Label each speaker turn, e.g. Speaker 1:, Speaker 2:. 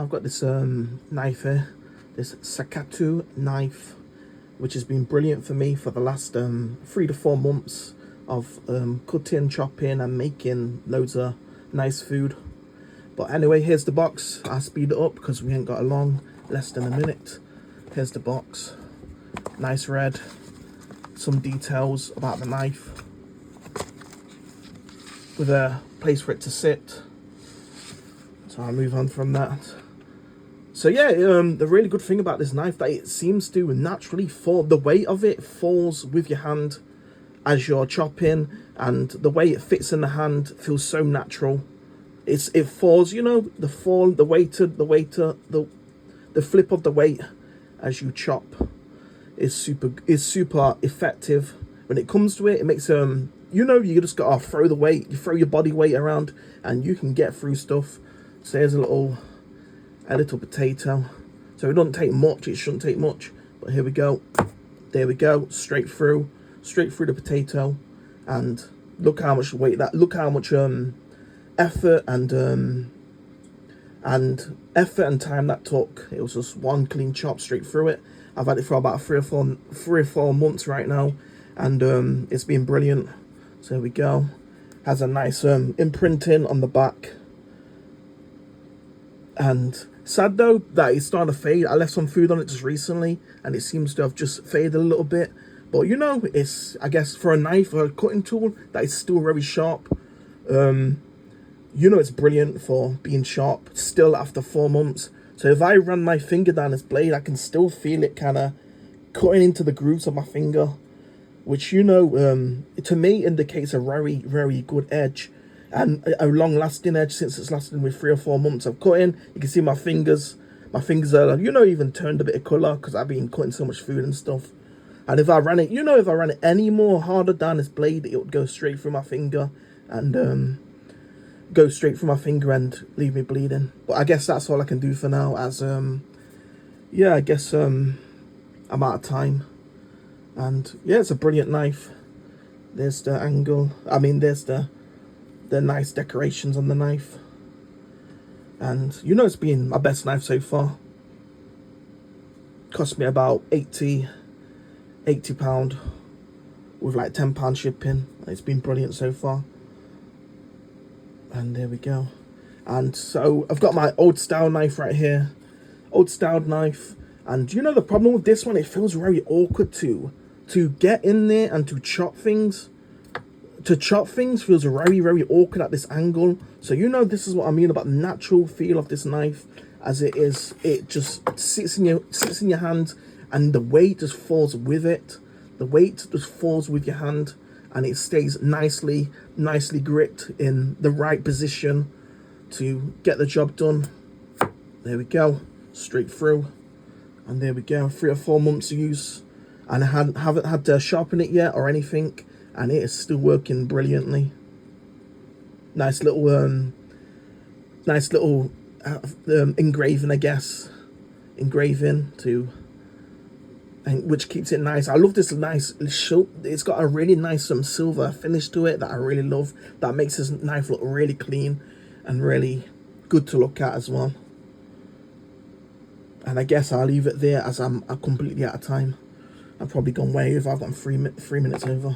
Speaker 1: I've got this knife here, this Sakatu knife, which has been brilliant for me for the last 3 to 4 months of cutting, chopping and making loads of nice food. But anyway, here's the box. I'll speed it up because we ain't got a long, less than a minute. Here's the box, nice red, some details about the knife with a place for it to sit. So I'll move on from that. So yeah, the really good thing about this knife that it seems to naturally fall, the weight of it falls with your hand as you're chopping, and the way it fits in the hand feels so natural. It falls, you know, the flip of the weight as you chop is super effective. When it comes to it, it makes you know, you just gotta throw the weight, you throw your body weight around and you can get through stuff. So here's a little potato. So it doesn't take much, it shouldn't take much, but here we go. There we go, straight through the potato. And look how much weight that, look how much effort and time that took. It was just one clean chop straight through it. I've had it for about 3 or 4 months right now, and it's been brilliant. So here we go. Has a nice imprinting on the back. And sad though that it's starting to fade. I left some food on it just recently and it seems to have just faded a little bit. But you know, it's, I guess for a knife or a cutting tool, that is still very sharp. You know, it's brilliant for being sharp still after 4 months. So if I run my finger down this blade, I can still feel it kind of cutting into the grooves of my finger, which, you know, to me indicates a very, very good edge. And a long-lasting edge, since it's lasting with 3 or 4 months of cutting. You can see my fingers are, you know, even turned a bit of colour because I've been cutting so much food and stuff. And if I ran it, you know, if I ran it any more harder down this blade, it would go straight through my finger and leave me bleeding. But I guess that's all I can do for now, as yeah, I guess I'm out of time. And yeah, it's a brilliant knife. There's the angle. I mean, there's the nice decorations on the knife, and you know, it's been my best knife so far. Cost me about £80 with like £10 shipping. It's been brilliant so far. And there we go. And so I've got my old style knife right here, old style knife. And you know, the problem with this one, it feels very awkward to get in there and to chop things. To chop things feels very, very awkward at this angle. So you know, this is what I mean about the natural feel of this knife, as it is. It just sits in your hand, and the weight just falls with it. The weight just falls with your hand, and it stays nicely gripped in the right position to get the job done. There we go, straight through, and there we go. 3 or 4 months of use, and I haven't had to sharpen it yet or anything. And it is still working brilliantly. Nice little engraving, I guess. Engraving to, and which keeps it nice. I love this nice show. It's got a really nice silver finish to it that I really love. That makes this knife look really clean and really good to look at as well. And I guess I'll leave it there, as I'm completely out of time. I've probably gone way over. I've gone 3 minutes over.